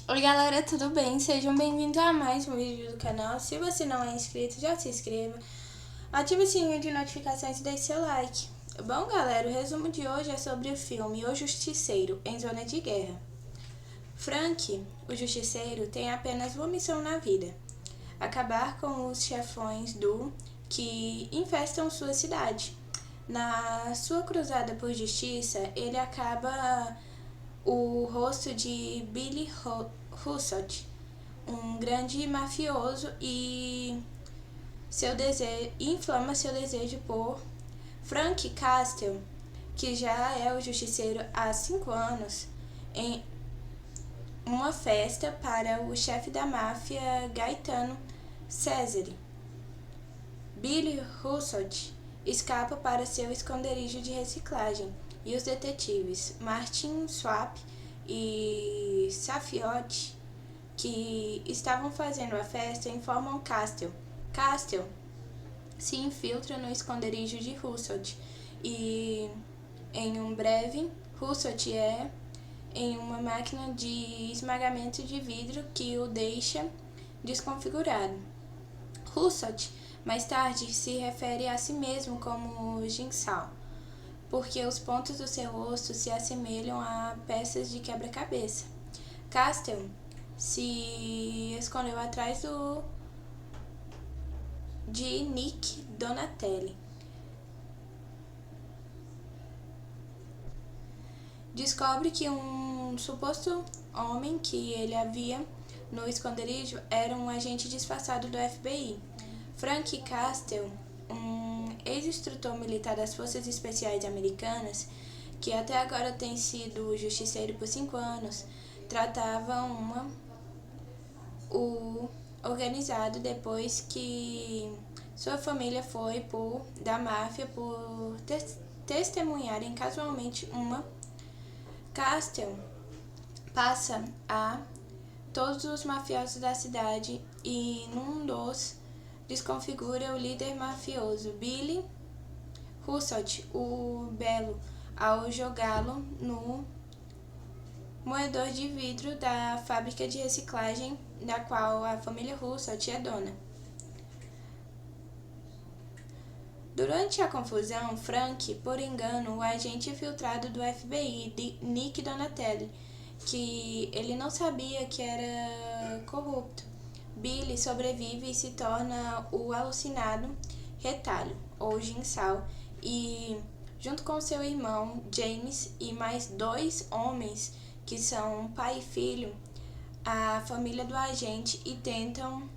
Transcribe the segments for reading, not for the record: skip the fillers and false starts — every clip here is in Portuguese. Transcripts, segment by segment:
Oi galera, tudo bem? Sejam bem-vindos a mais um vídeo do canal. Se você não é inscrito, já se inscreva, ative o sininho de notificações e deixe seu like. Bom galera, o resumo de hoje é sobre o filme O Justiceiro em Zona de Guerra. Frank, o Justiceiro, tem apenas uma missão na vida: acabar com os chefões que infestam sua cidade. Na sua cruzada por justiça, ele acaba o rosto de Billy Russell, um grande mafioso, e inflama seu desejo por Frank Castle, que já é o justiceiro há 5 anos, em uma festa para o chefe da máfia Gaetano Cesare. Billy Russell escapa para seu esconderijo de reciclagem, e os detetives Martin Swap e Safiotti, que estavam fazendo a festa, informam Castle. Castle se infiltra no esconderijo de Russell e, em um breve, Russell é em uma máquina de esmagamento de vidro que o deixa desconfigurado. Russell mais tarde se refere a si mesmo como Jigsaw, porque os pontos do seu rosto se assemelham a peças de quebra-cabeça. Castle se escondeu atrás de Nick Donatelli. Descobre que um suposto homem que ele havia no esconderijo era um agente disfarçado do FBI. Frank Castle, um ex-instrutor militar das Forças Especiais Americanas, que até agora tem sido justiceiro por 5 anos, tratava o organizado depois que sua família foi da máfia por testemunharem casualmente uma. Castle passa a todos os mafiosos da cidade e num dos desconfigura o líder mafioso Billy Russell, o Belo, ao jogá-lo no moedor de vidro da fábrica de reciclagem da qual a família Russell é dona. Durante a confusão, Frank, por engano, o agente infiltrado do FBI, Nick Donatelli, que ele não sabia que era corrupto. Billy sobrevive e se torna o alucinado Retalho, ou Ginsal, e junto com seu irmão James e mais 2 homens que são pai e filho, a família do agente e tentam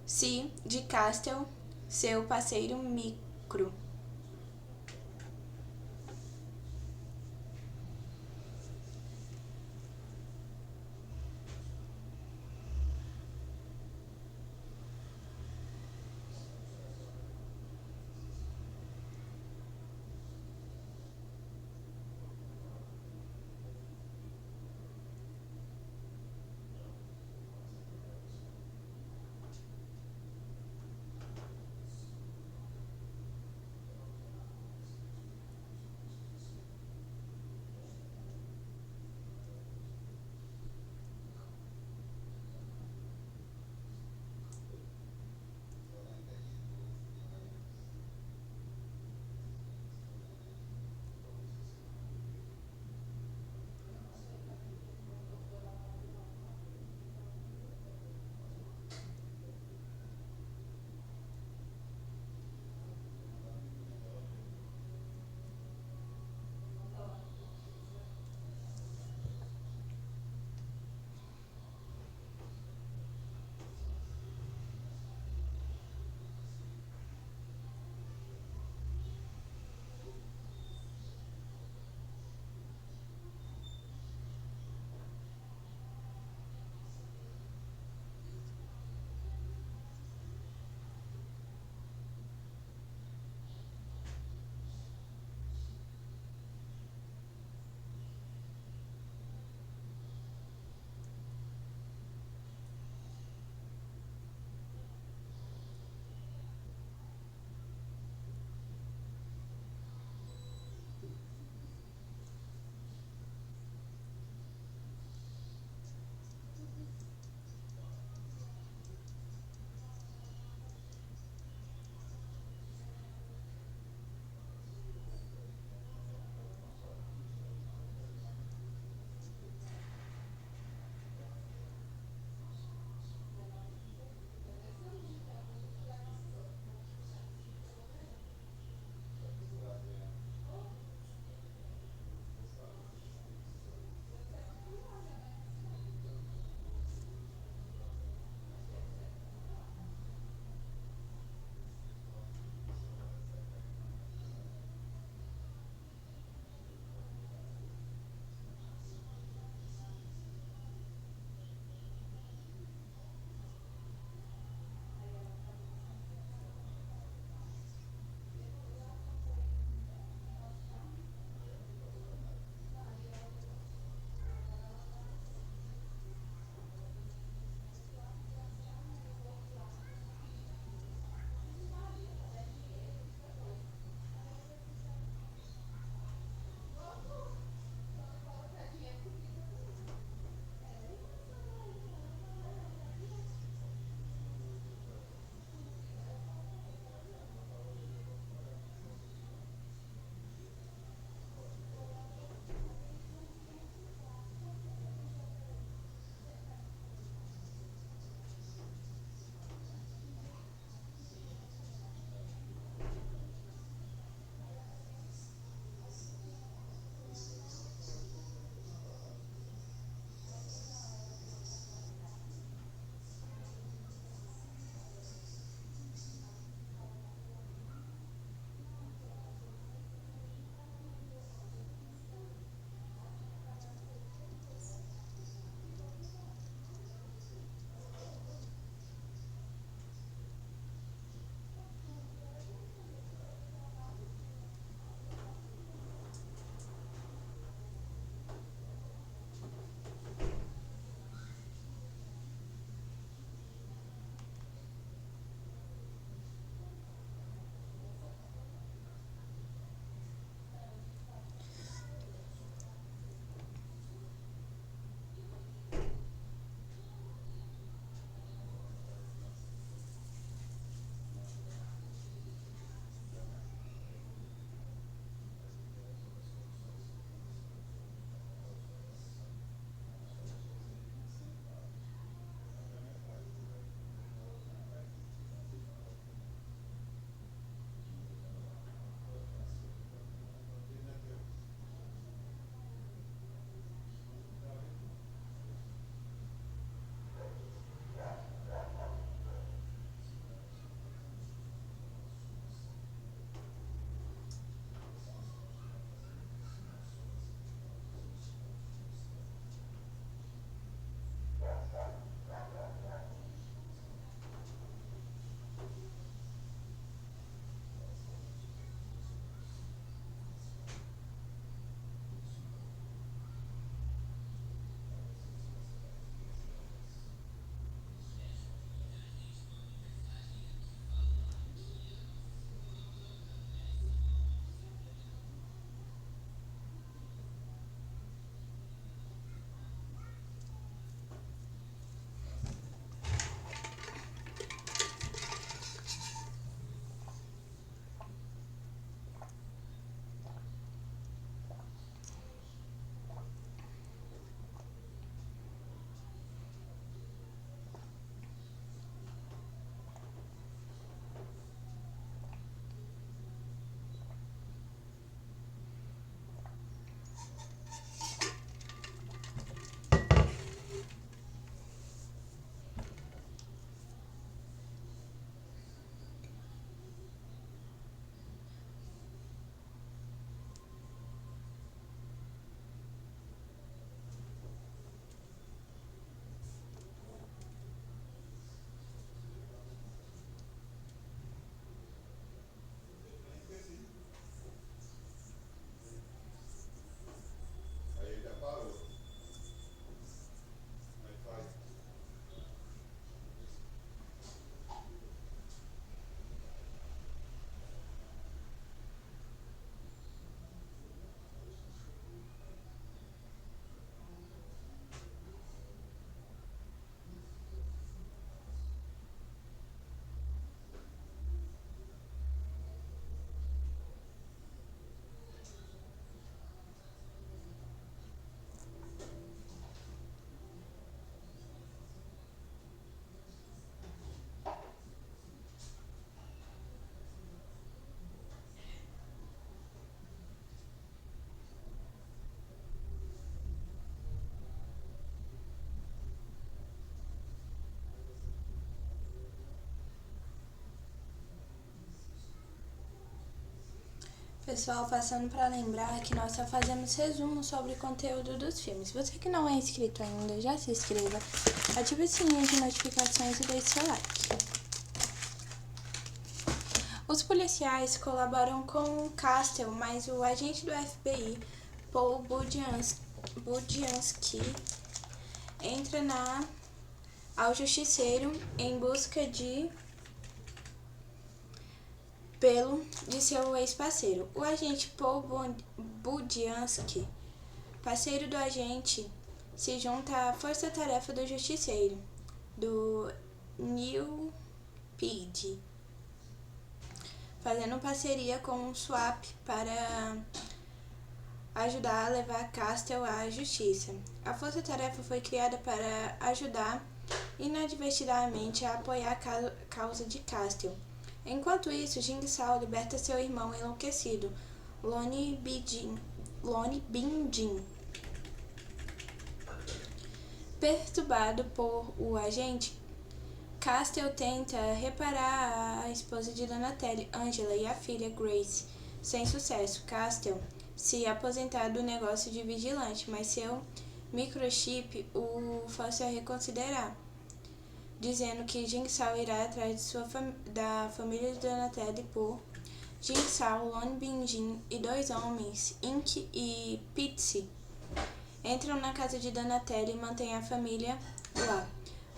se de Castle, seu parceiro micro. pessoal, passando para lembrar que nós só fazemos resumos sobre o conteúdo dos filmes. Você que não é inscrito ainda, já se inscreva, ative o sininho de notificações e deixe seu like. Os policiais colaboram com Castle, mas o agente do FBI, Paul Budiansky, entra ao justiceiro em busca de seu ex-parceiro. O agente Paul Budiansky, parceiro do agente, se junta à força-tarefa do justiceiro, do New PD, fazendo parceria com o Swap para ajudar a levar Castle à justiça. A força-tarefa foi criada para ajudar inadvertidamente a apoiar a causa de Castle. Enquanto isso, Jigsaw liberta seu irmão enlouquecido, Lonnie Bin-jin. Perturbado por o agente, Castle tenta reparar a esposa de Donatelli, Angela, e a filha, Grace. Sem sucesso, Castle se aposentar do negócio de vigilante, mas seu microchip o força a reconsiderar, dizendo que Jigsaw irá atrás da família de Donatelli por Jigsaw, Lonnie Bin-jin e dois homens, Ink e Pitsy, entram na casa de Donatelli e mantêm a família lá.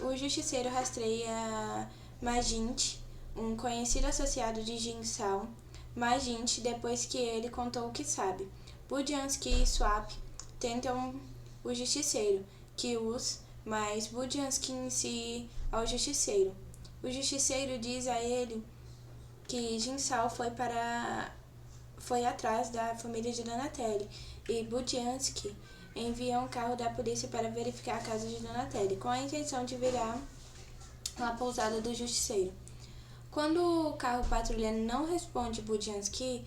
O justiceiro rastreia Magint, um conhecido associado de Jigsaw, Magint, depois que ele contou o que sabe. Budiansky e Swap tentam o justiceiro, mas Budiansky inicia ao justiceiro. O justiceiro diz a ele que Jigsaw foi atrás da família de Donatelli e Budiansky envia um carro da polícia para verificar a casa de Donatelli, com a intenção de virar a pousada do justiceiro. Quando o carro patrulha não responde, Budiansky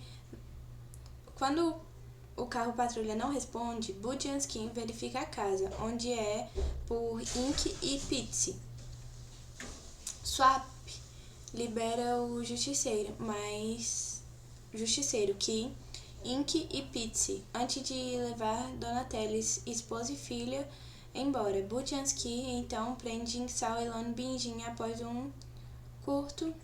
verifica a casa, onde é por Ink e Pitsy. Swap libera o justiceiro, que Ink e Pitsy, antes de levar Donatelli, esposa e filha, embora. Budiansky então prende Jigsaw e Lonnie Bin-jin após um curto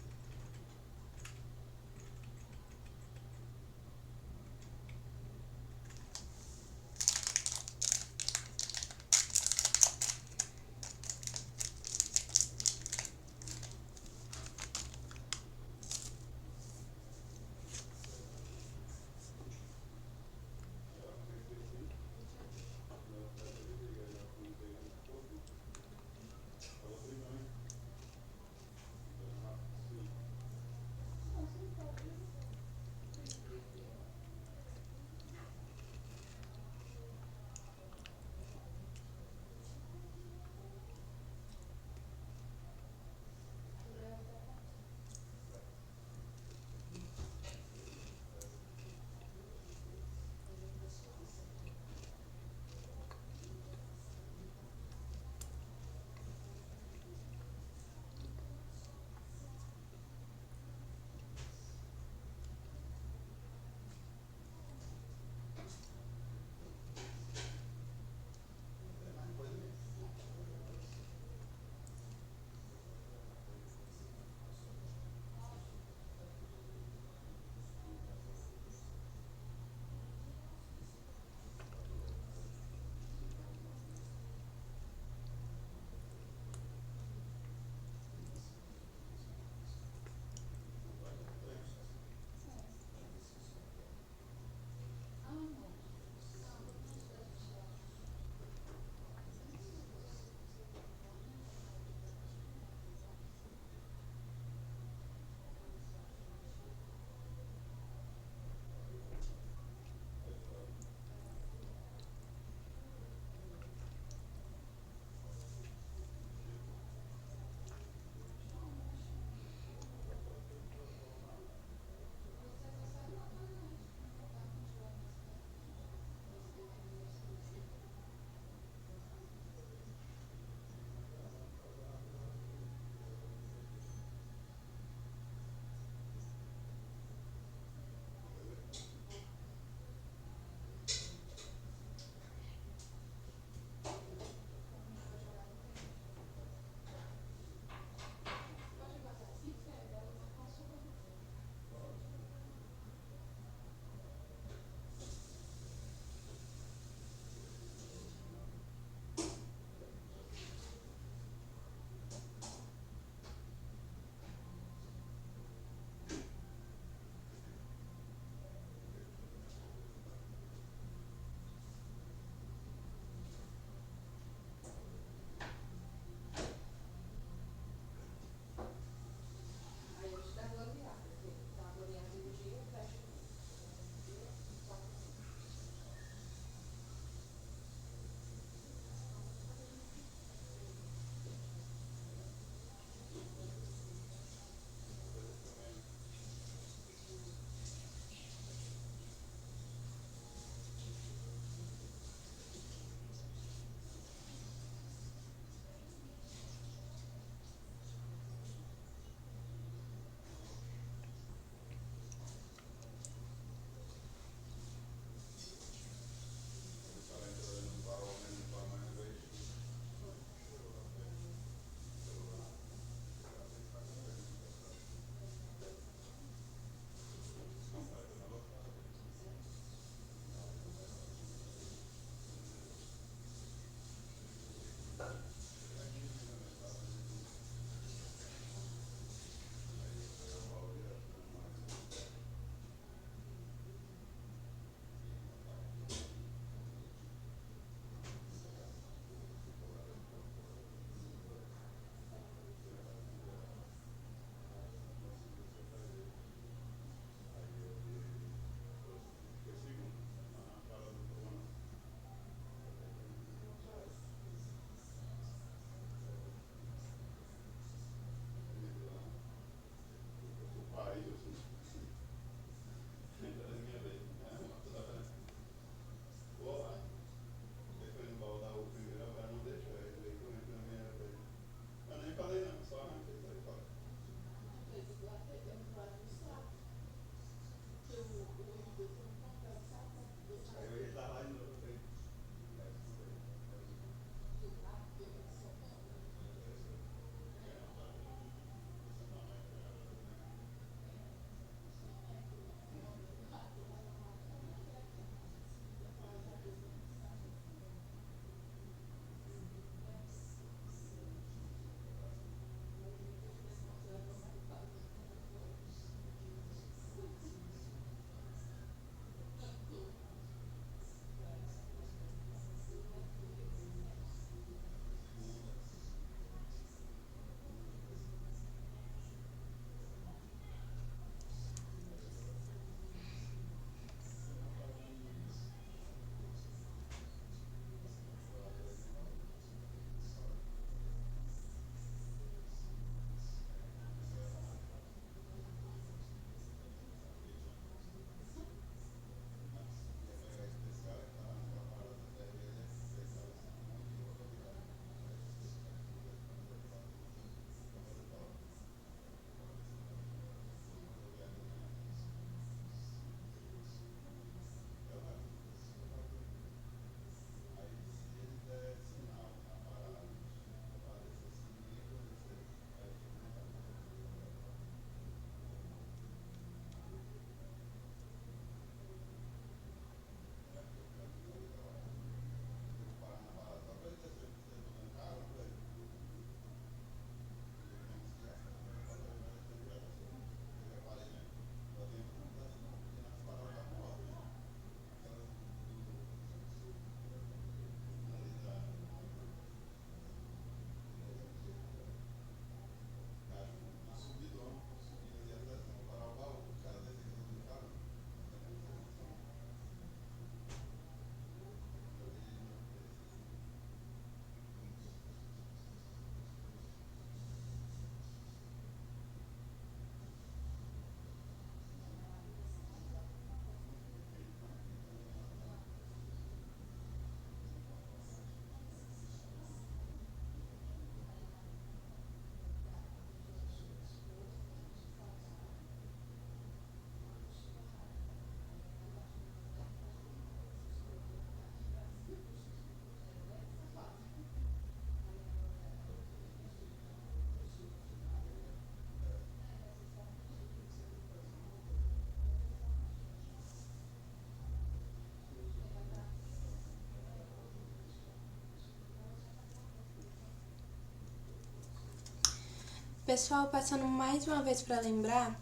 Pessoal, passando mais uma vez para lembrar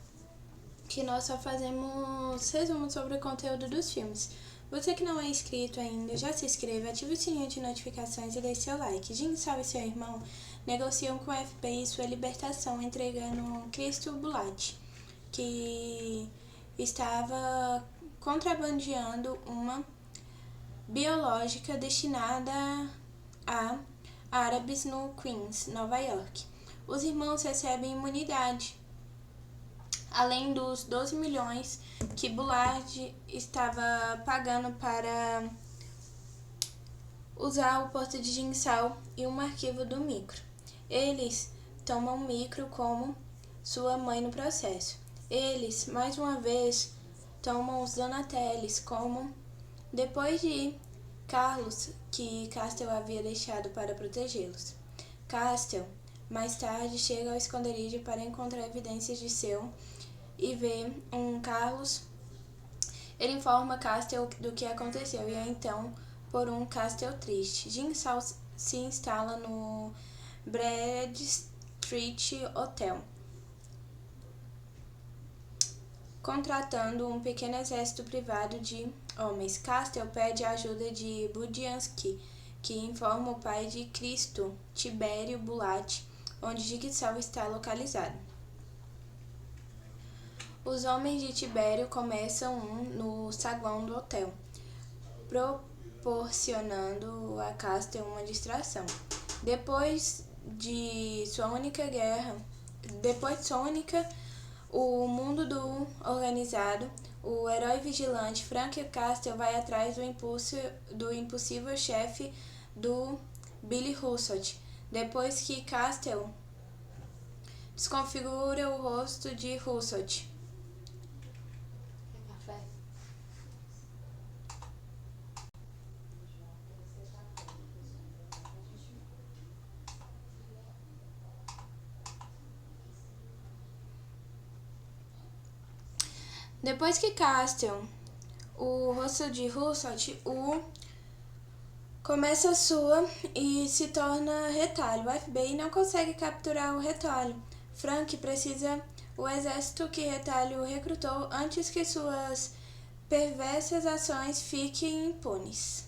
que nós só fazemos resumo sobre o conteúdo dos filmes. Você que não é inscrito ainda, já se inscreva, ative o sininho de notificações e deixe seu like. Jigsaw e seu irmão negociam com o FBI sua libertação, entregando Cristo Bulat, que estava contrabandeando uma biológica destinada a árabes no Queens, Nova York. Os irmãos recebem imunidade, além dos 12 milhões que Bullard estava pagando para usar o porto de Jigsaw e um arquivo do Micro. Eles tomam Micro como sua mãe no processo. Eles, mais uma vez, tomam os Donatellis como, depois de Carlos, que Castle havia deixado para protegê-los. Castle, mais tarde, chega ao esconderijo para encontrar evidências de seu e vê um Carlos. Ele informa Castle do que aconteceu e é então por um Castle triste. Jigsaw se instala no Bradstreet Hotel, contratando um pequeno exército privado de homens. Castle pede a ajuda de Budiansky, que informa o pai de Cristo, Tibério Bulat, onde Jigsaw está localizado. Os homens de Tibério começam no saguão do hotel, proporcionando a Castle uma distração. Depois de sua única, o mundo do organizado, o herói vigilante Frank Castle vai atrás do impossível chefe do Billy Russell. Depois que Castle desconfigura o rosto de Russell. Depois que Castle, o rosto de Russell, começa a sua e se torna retalho. O FBI não consegue capturar o retalho. Frank precisa o exército que retalho recrutou antes que suas perversas ações fiquem impunes.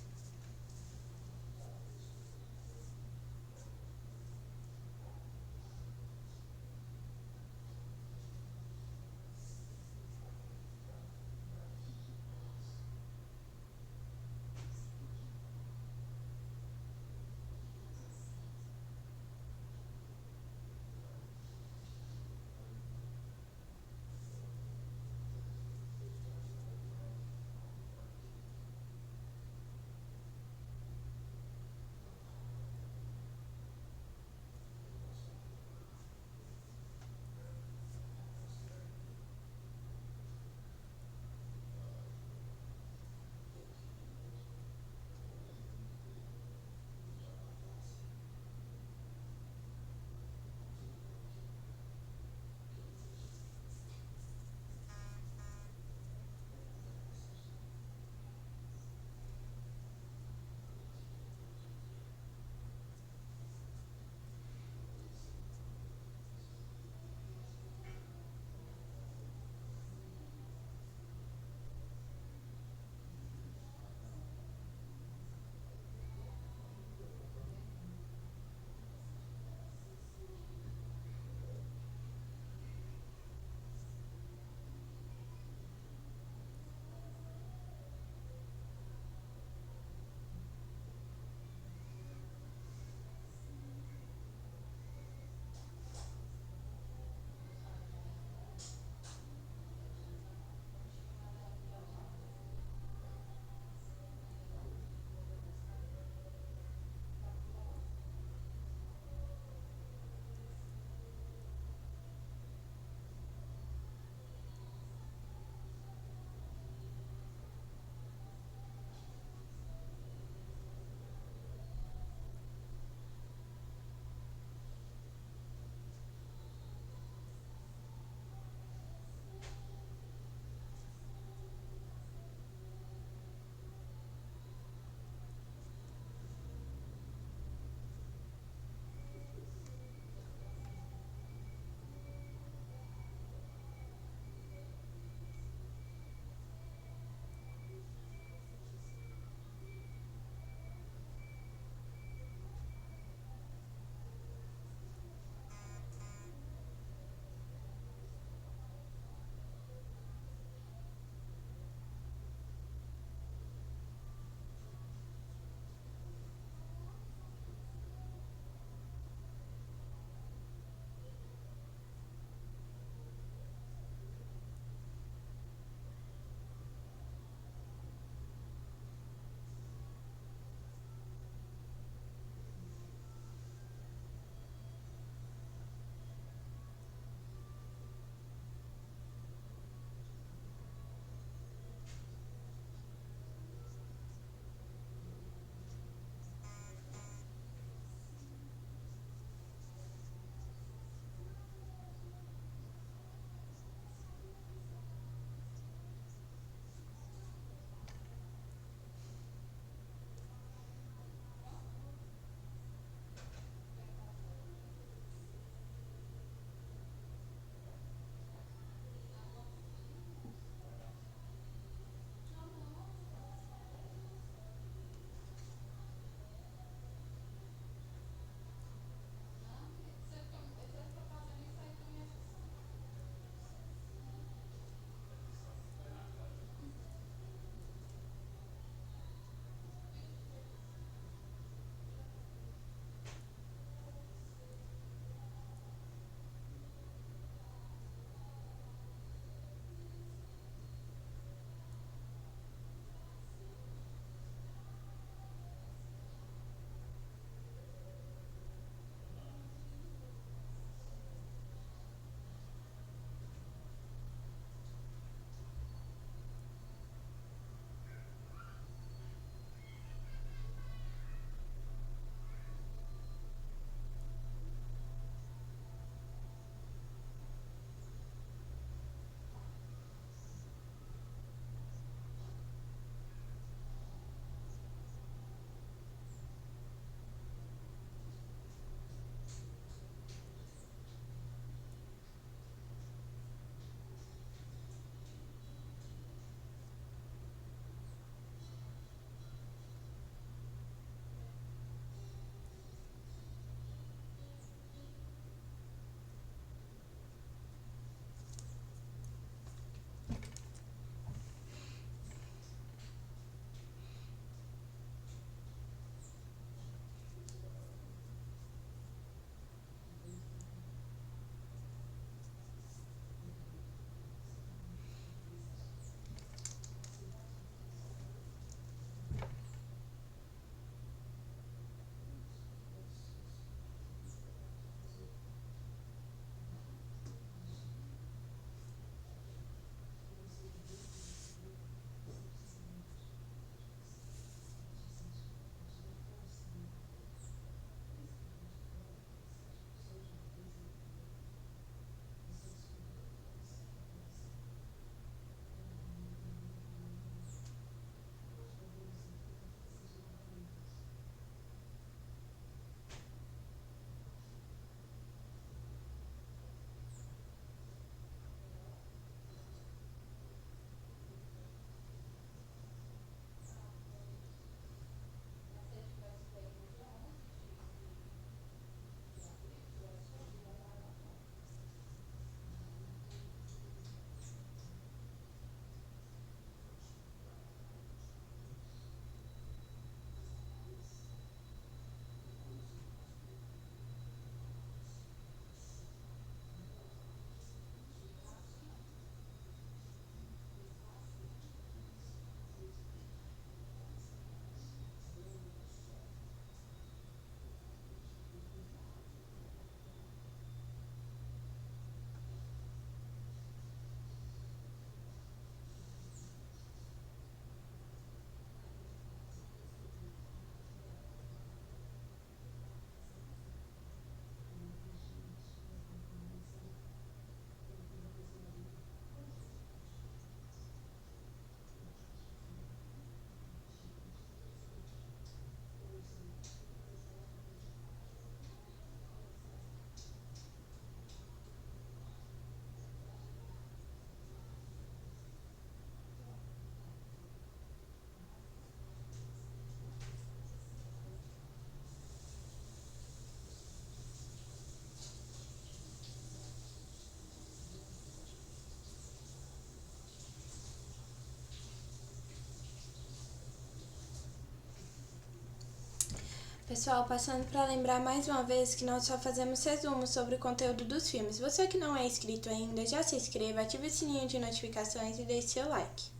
Pessoal, passando para lembrar mais uma vez que nós só fazemos resumos sobre o conteúdo dos filmes. Você que não é inscrito ainda, já se inscreva, ative o sininho de notificações e deixe seu like.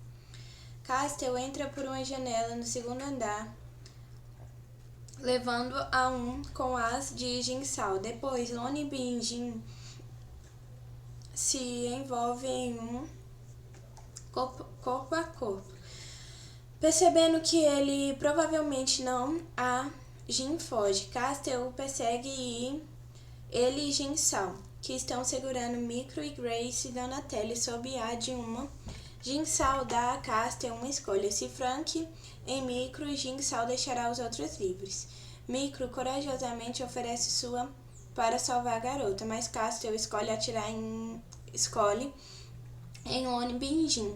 Castle entra por uma janela no segundo andar, levando a um com as de Jin-Sao. Depois, Lone e Bin-Jin se envolve em um corpo a corpo. Percebendo que ele provavelmente não a Jin foge, Castle o persegue e ele e Jin-Sao, que estão segurando Micro e Grace Donatelli sob a de uma. Jin-Sao dá a Castle uma escolha: se Frank em Micro, Jin-Sao deixará os outros livres. Micro corajosamente oferece sua para salvar a garota, mas Castle escolhe em Lone Bin-Jin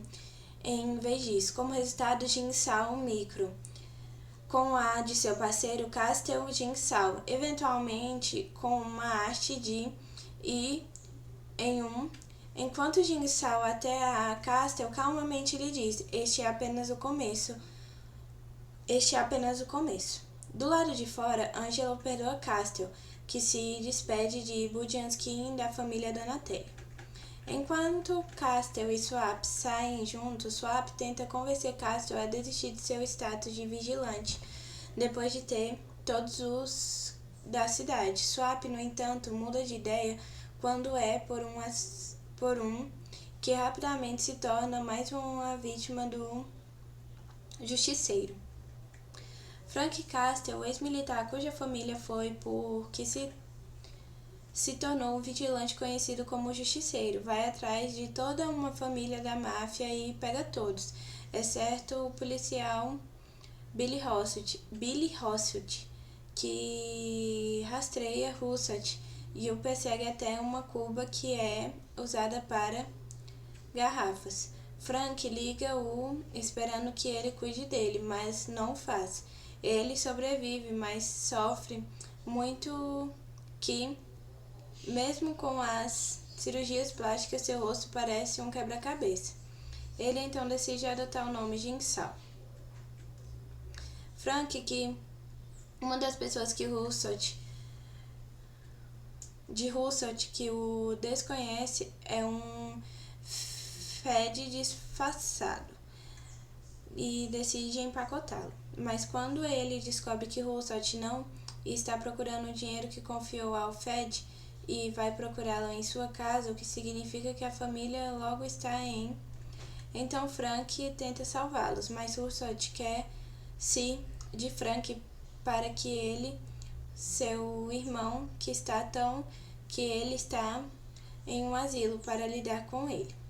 em vez disso. Como resultado, Jin-Sao Micro com a de seu parceiro Castle Jin-Sao, eventualmente com uma haste de e em um. Enquanto Jin-Sao até a Castle calmamente lhe diz: este é apenas o começo. Do lado de fora, Angelo perdoa Castle, que se despede de Budiansky e da família Donatelli. Enquanto Castle e Swap saem juntos, Swap tenta convencer Castle a desistir de seu status de vigilante, depois de ter todos os da cidade. Swap, no entanto, muda de ideia quando é por um que rapidamente se torna mais uma vítima do Justiceiro. Frank Castle, ex-militar cuja família foi por que se tornou um vigilante conhecido como Justiceiro, vai atrás de toda uma família da máfia e pega todos, exceto o policial Billy Rossett, que rastreia Rossett e o persegue até uma cuba que é usada para garrafas. Frank liga-o esperando que ele cuide dele, mas não o faz. Ele sobrevive, mas sofre muito que mesmo com as cirurgias plásticas, seu rosto parece um quebra-cabeça. Ele então decide adotar o nome Jin-Sao. Frank, que uma das pessoas que Rossett que o desconhece, é um Fed disfarçado e decide empacotá-lo. Mas quando ele descobre que Rossett não está procurando o dinheiro que confiou ao Fed, e vai procurá-lo em sua casa, o que significa que a família logo está em. Então Frank tenta salvá-los, mas Rossett quer-se de Frank para que ele, seu irmão, que ele está em um asilo para lidar com ele.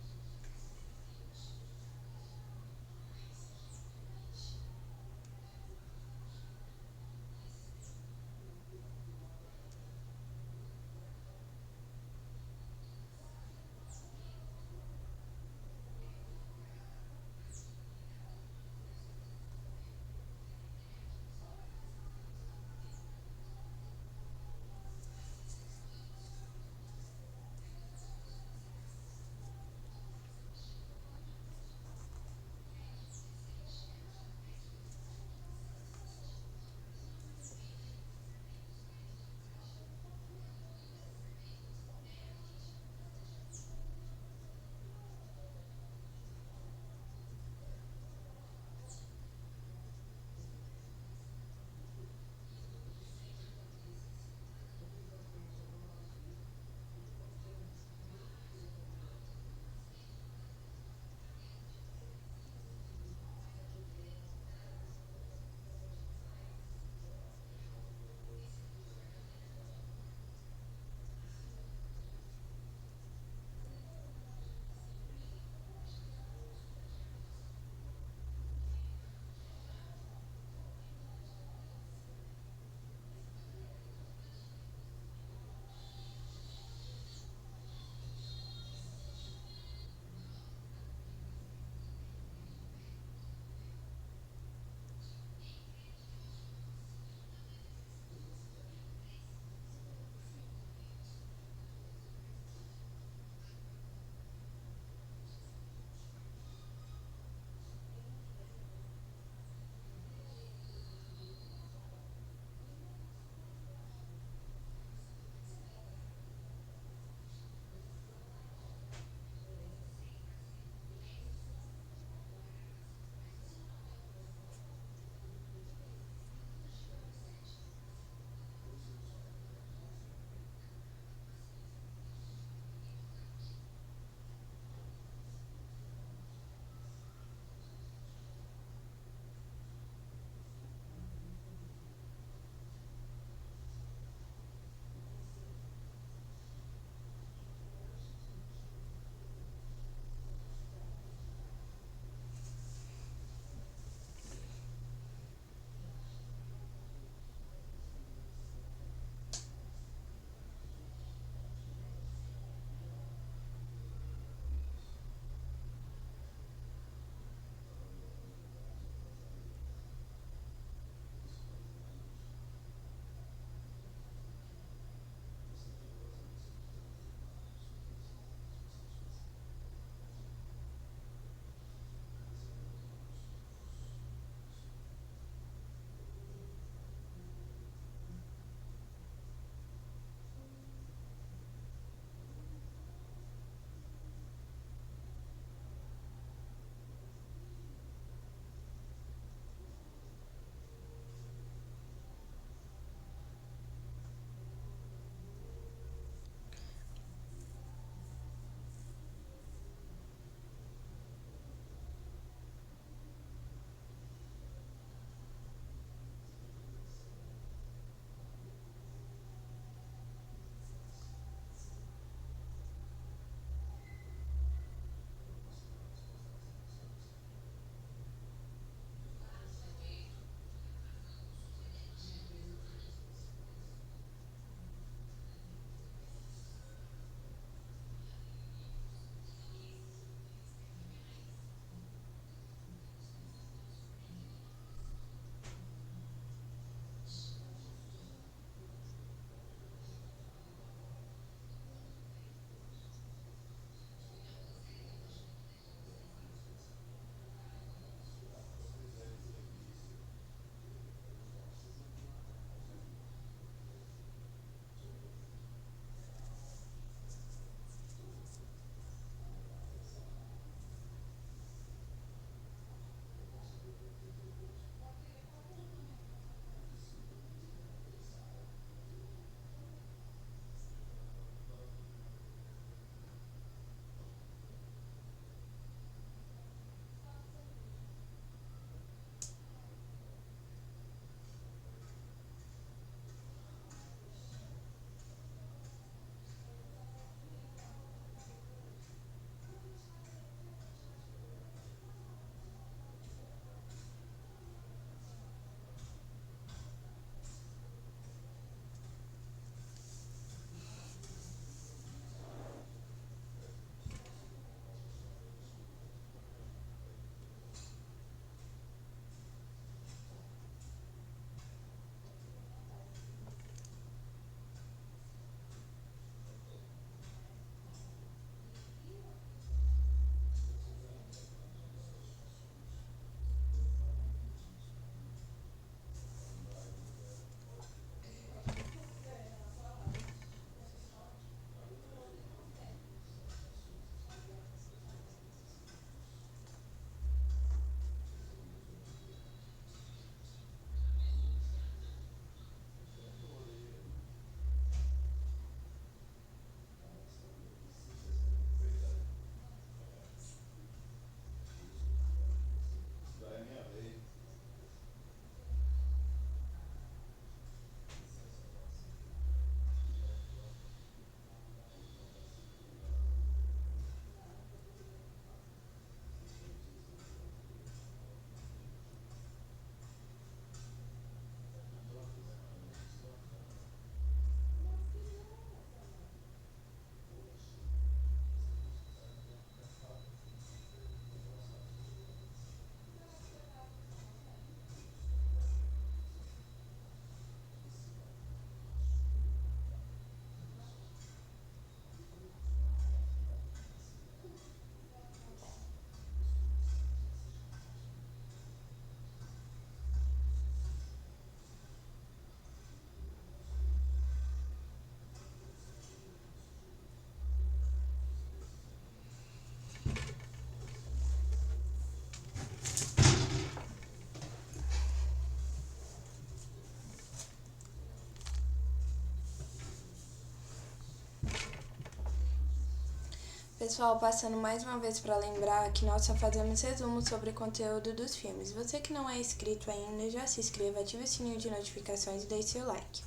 Pessoal, passando mais uma vez para lembrar que nós só fazemos resumos sobre o conteúdo dos filmes. Você que não é inscrito ainda, já se inscreva, ative o sininho de notificações e deixe seu like.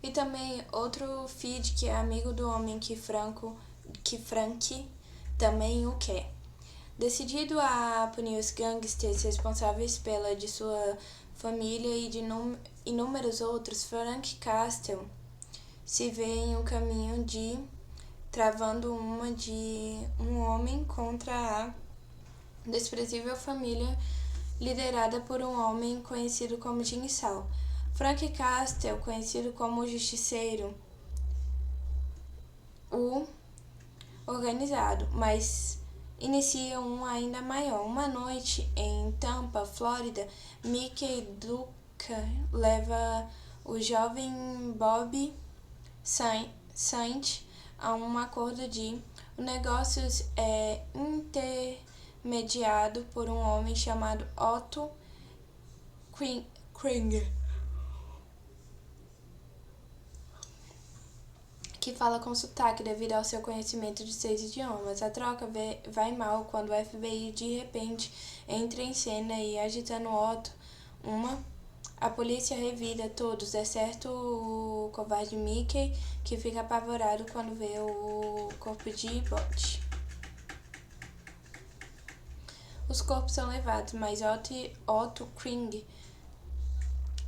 E também outro feed que é amigo do homem que Frank também o quer. Decidido a punir os gangsters responsáveis pela de sua família e de inúmeros outros, Frank Castle se vê em um caminho de travando uma de um homem contra a desprezível família liderada por um homem conhecido como Jim Saul. Frank Castle, conhecido como o Justiceiro, o organizado, mas inicia um ainda maior. Uma noite em Tampa, Flórida, Mickey Duca leva o jovem Bob Saint a um acordo de negócios intermediado por um homem chamado Otto Kringer, que fala com sotaque devido ao seu conhecimento de 6 idiomas. A troca vai mal quando o FBI de repente entra em cena e, agitando Otto, a polícia revida todos, exceto o covarde Mickey, que fica apavorado quando vê o corpo de Bob. Os corpos são levados, mas Otto Kringer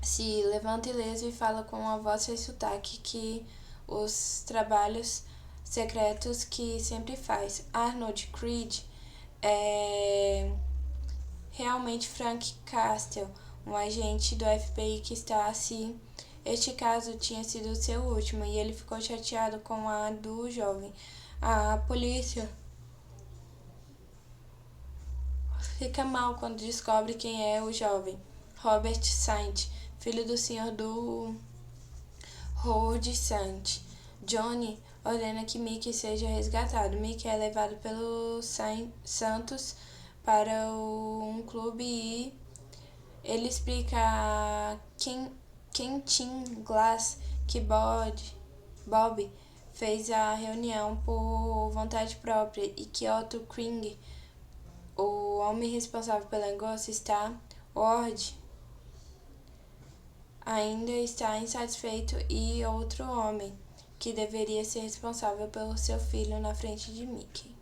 se levanta ileso e fala com uma voz sem sotaque que os trabalhos secretos que sempre faz. Arnold Creed é realmente Frank Castle, um agente do FBI que está assim. Este caso tinha sido o seu último e ele ficou chateado com a do jovem. A polícia fica mal quando descobre quem é o jovem. Robert Saint, filho do senhor do Road Saint. Johnny ordena que Mickey seja resgatado. Mickey é levado pelos Santos para um clube e ele explica a Quentin Glass que Bob fez a reunião por vontade própria e que Otto Kringer, o homem responsável pelo negócio, ainda está insatisfeito e outro homem, que deveria ser responsável pelo seu filho na frente de Mickey.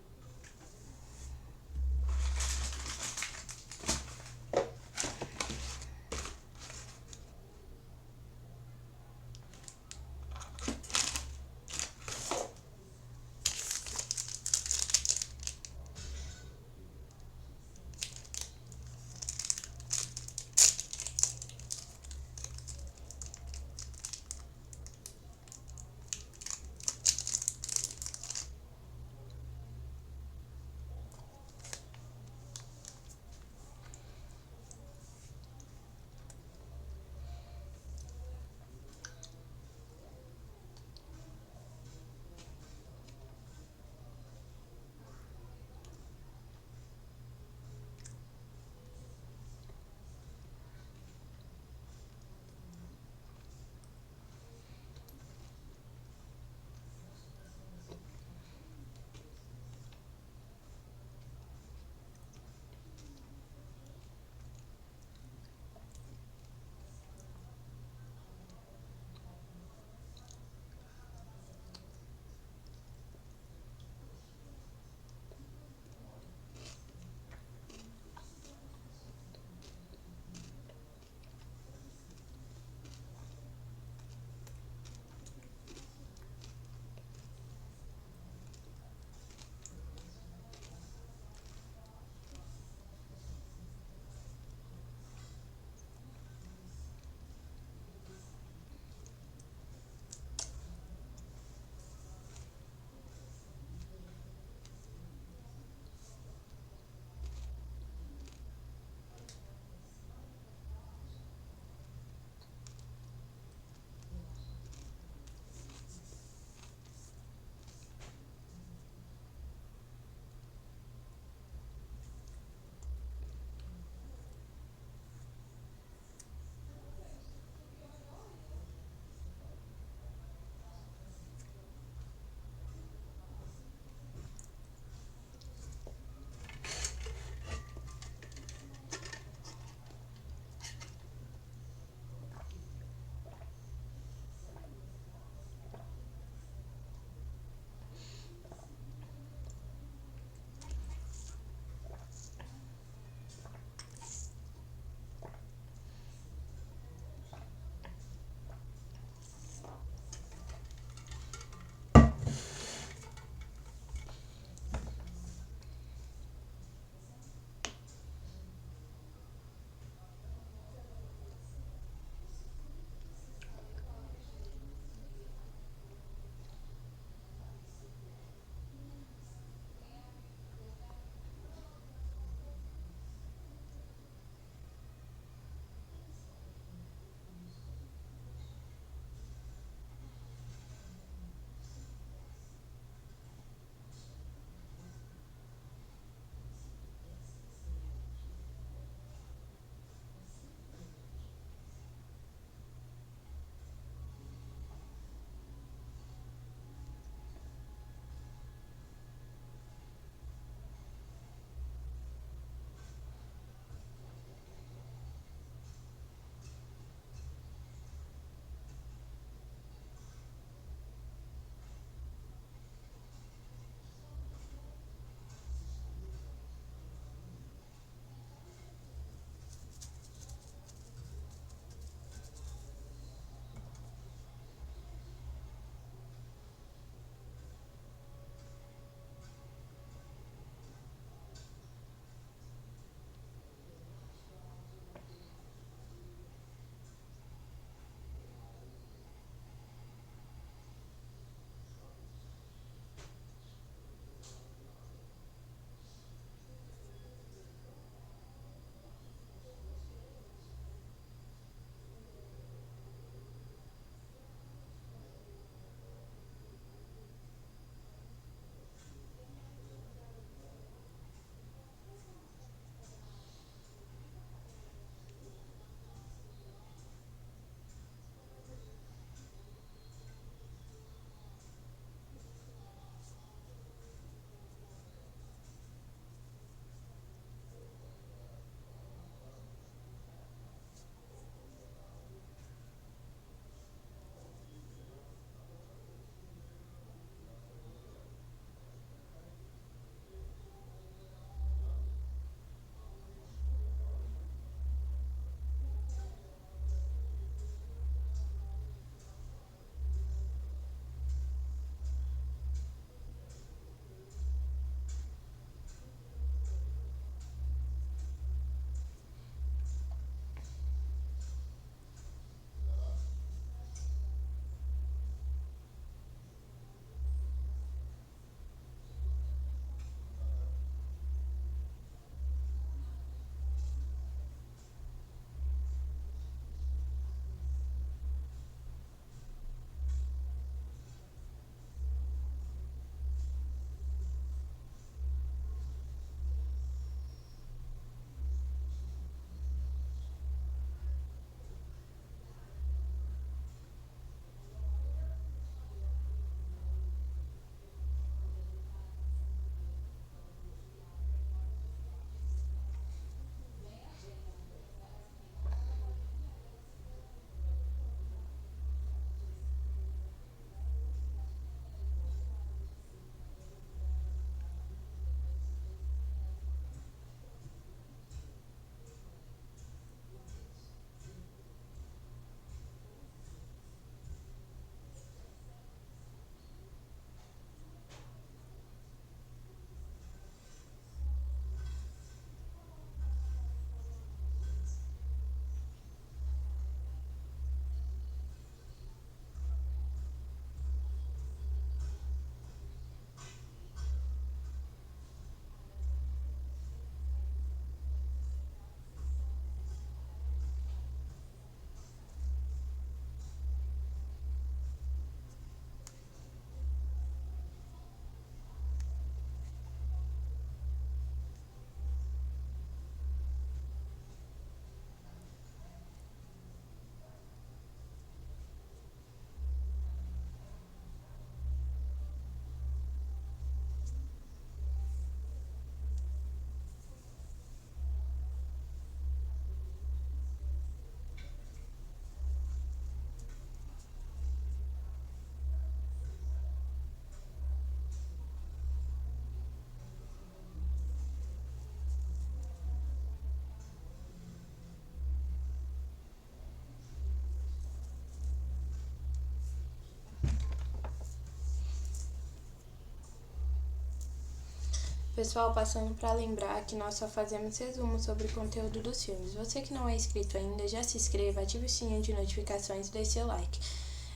Pessoal, passando para lembrar que nós só fazemos resumo sobre o conteúdo dos filmes. Você que não é inscrito ainda, já se inscreva, ative o sininho de notificações e dê seu like.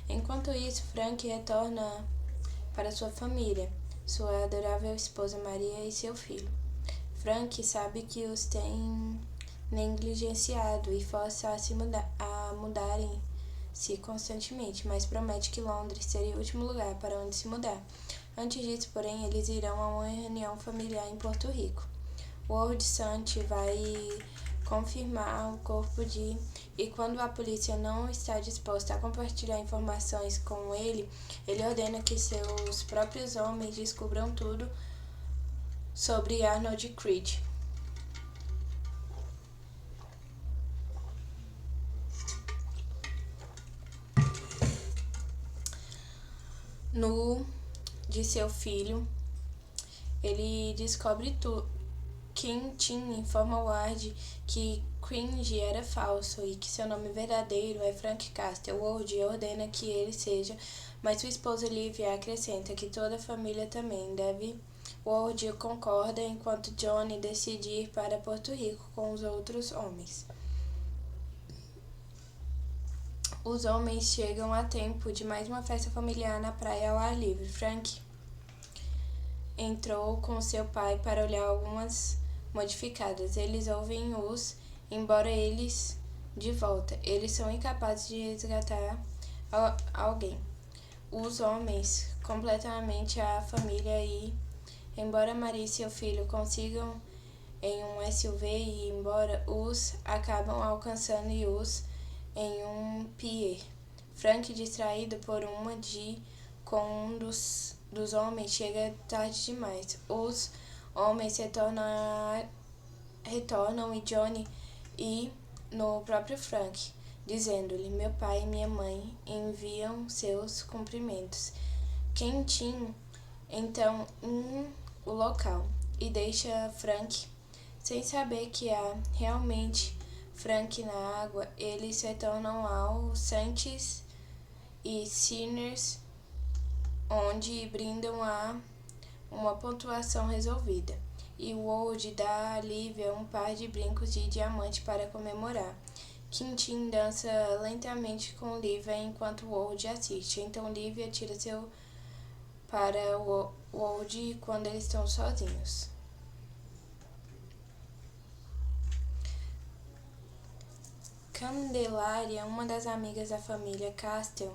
Enquanto isso, Frank retorna para sua família, sua adorável esposa Maria e seu filho. Frank sabe que os tem negligenciado e força a mudarem-se constantemente, mas promete que Londres seria o último lugar para onde se mudar. Antes disso, porém, eles irão a uma reunião familiar em Porto Rico. O Ward Sant vai confirmar o corpo de... E quando a polícia não está disposta a compartilhar informações com ele, ele ordena que seus próprios homens descubram tudo sobre Arnold Creed. No de seu filho, ele descobre tudo. Quentin informa Ward que Cringe era falso e que seu nome verdadeiro é Frank Castle. Ward ordena que ele seja, mas sua esposa Livia acrescenta que toda a família também deve. Ward concorda enquanto Johnny decide ir para Porto Rico com os outros homens. Os homens chegam a tempo de mais uma festa familiar na praia ao ar livre. Frank entrou com seu pai para olhar algumas modificadas. Eles ouvem-os, embora eles de volta. Eles são incapazes de resgatar alguém. Os homens completamente a família e, embora Maria e seu filho consigam em um SUV e embora os acabam alcançando e os em um pier. Frank, distraído por uma com um dos homens, chega tarde demais. Os homens retornam e Johnny e no próprio Frank, dizendo-lhe: meu pai e minha mãe enviam seus cumprimentos. Quentin então o local e deixa Frank sem saber que há realmente Frank na água. Eles retornam ao Saints e Sinners, onde brindam a uma pontuação resolvida. E Ward dá a Livia um par de brincos de diamante para comemorar. Quentin dança lentamente com Livia enquanto Ward assiste. Então Livia tira seu para Ward quando eles estão sozinhos. Candelária, uma das amigas da família Castle,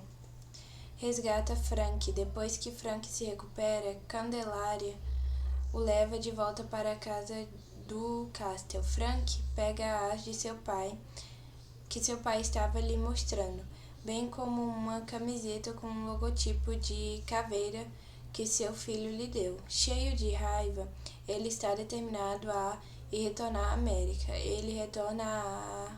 resgata Frank. Depois que Frank se recupera, Candelária o leva de volta para a casa do Castle. Frank pega a arte de seu pai, que seu pai estava lhe mostrando, bem como uma camiseta com um logotipo de caveira que seu filho lhe deu. Cheio de raiva, ele está determinado a retornar à América. Ele retorna a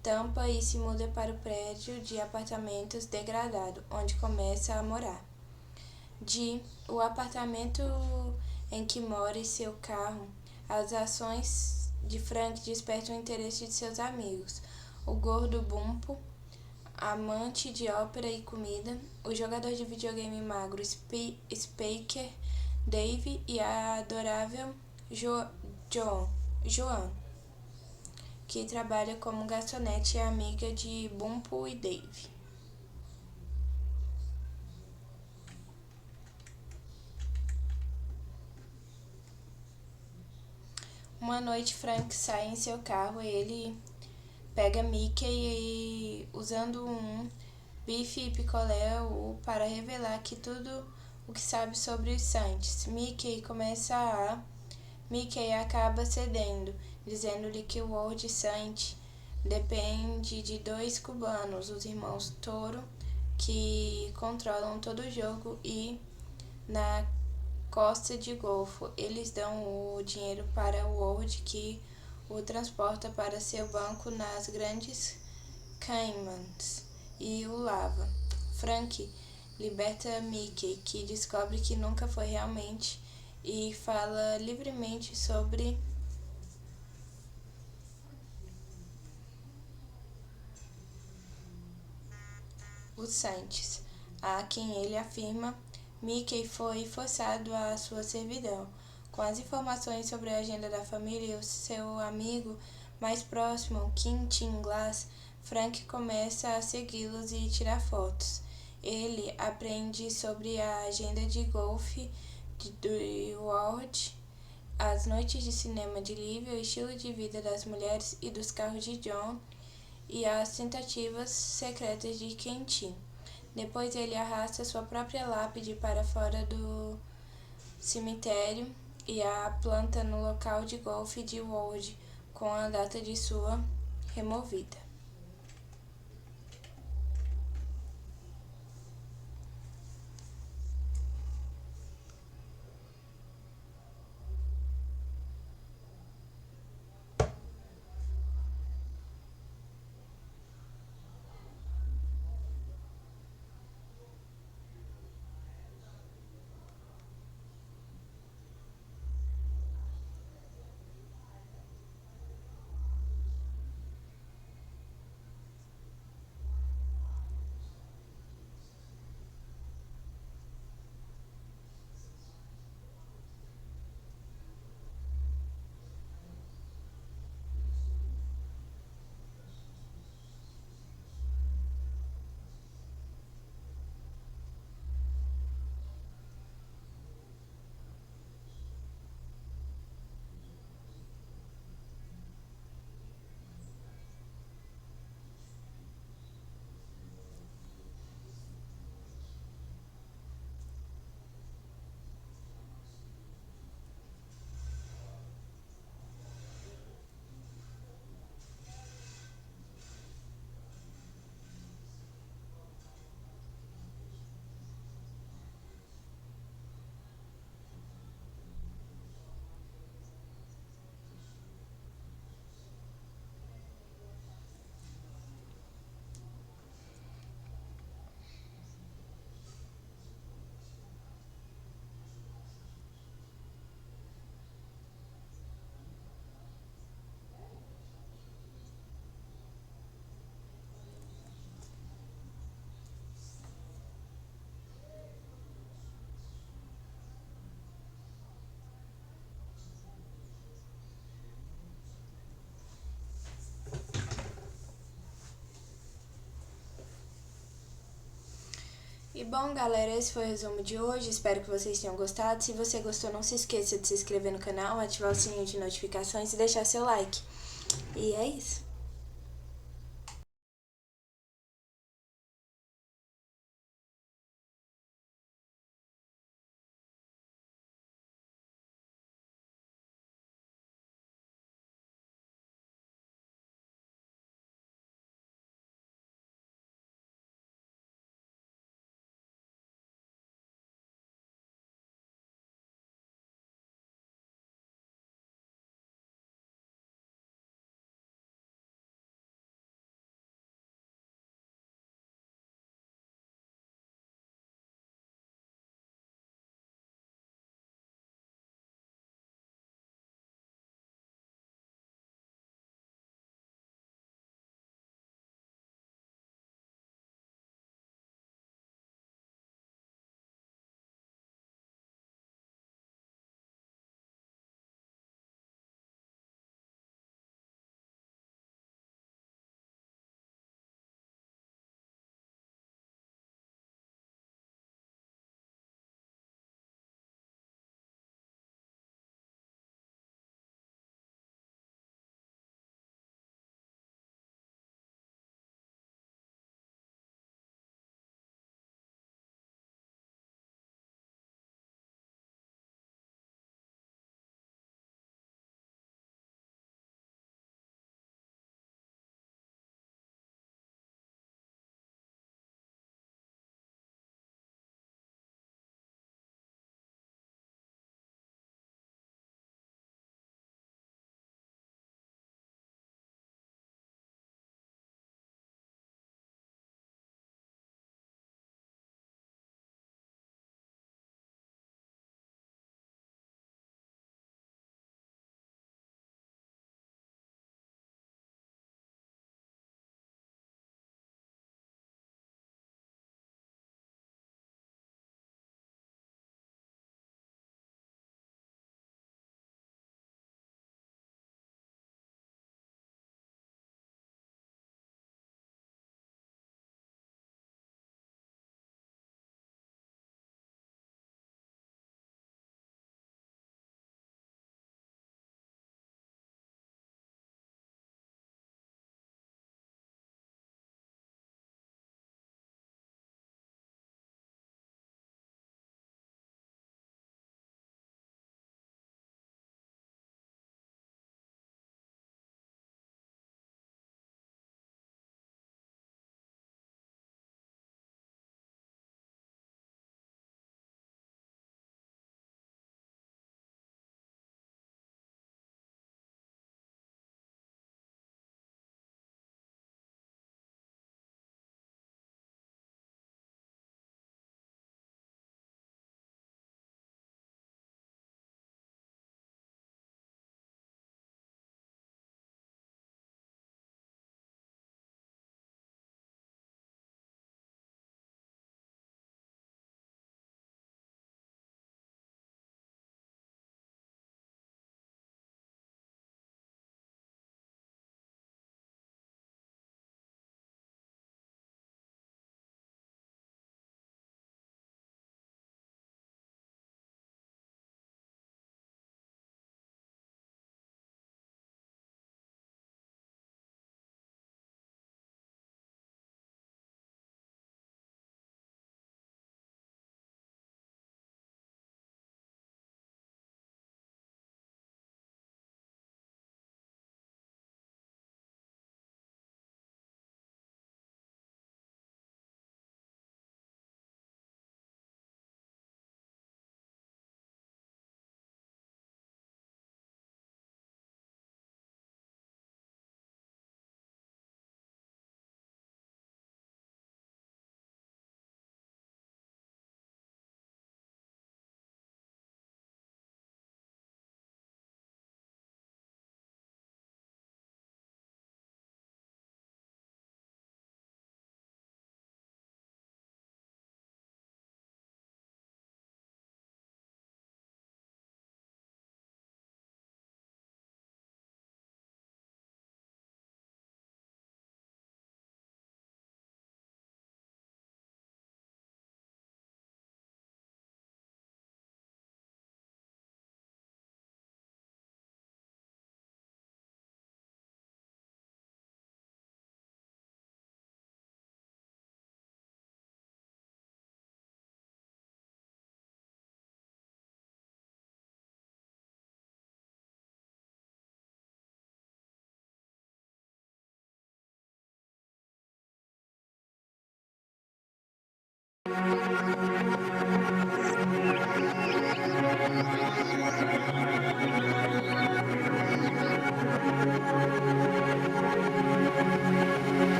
Tampa e se muda para o prédio de apartamentos degradado, onde começa a morar. O apartamento em que mora e seu carro, as ações de Frank despertam o interesse de seus amigos. O gordo Bumpo, amante de ópera e comida, o jogador de videogame magro Spiker Dave e a adorável Joan, que trabalha como garçonete e é amiga de Bumpo e Dave. Uma noite, Frank sai em seu carro e ele pega Mickey e, usando um bife e picolé para revelar que tudo o que sabe sobre os Saints. Mickey acaba cedendo, dizendo-lhe que o Ward Sant depende de dois cubanos, os irmãos Toro, que controlam todo o jogo e na Costa de Golfo. Eles dão o dinheiro para o Ward, que o transporta para seu banco nas Grandes Caimans e o lava. Frank liberta Mickey, que descobre que nunca foi realmente e fala livremente sobre os Saints, a quem ele afirma Mickey foi forçado à sua servidão. Com as informações sobre a agenda da família e o seu amigo mais próximo, Quintin Glass, Frank começa a segui-los e tirar fotos. Ele aprende sobre a agenda de golfe de Ward, as noites de cinema de Liv, o estilo de vida das mulheres e dos carros de John e as tentativas secretas de Quentin. Depois ele arrasta sua própria lápide para fora do cemitério e a planta no local de golfe de Ward, com a data de sua removida. E bom, galera, esse foi o resumo de hoje. Espero que vocês tenham gostado. Se você gostou, não se esqueça de se inscrever no canal, ativar o sininho de notificações e deixar seu like. E é isso.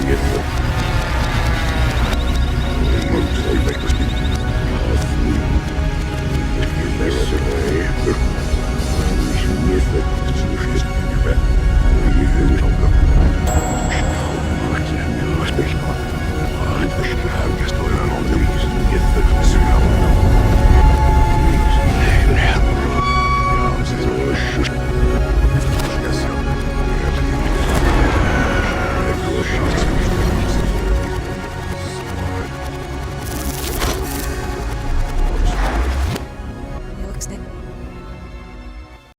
Yes.